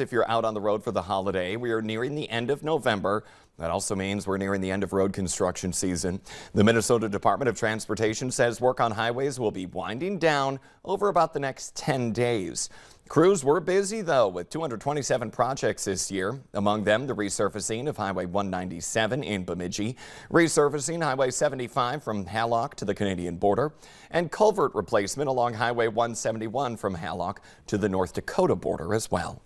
If you're out on the road for the holiday, we are nearing the end of November. That also means we're nearing the end of road construction season. The Minnesota Department of Transportation says work on highways will be winding down over about the next 10 days. Crews were busy, though, with 227 projects this year. Among them, the resurfacing of Highway 197 in Bemidji, resurfacing Highway 75 from Hallock to the Canadian border, and culvert replacement along Highway 171 from Hallock to the North Dakota border as well.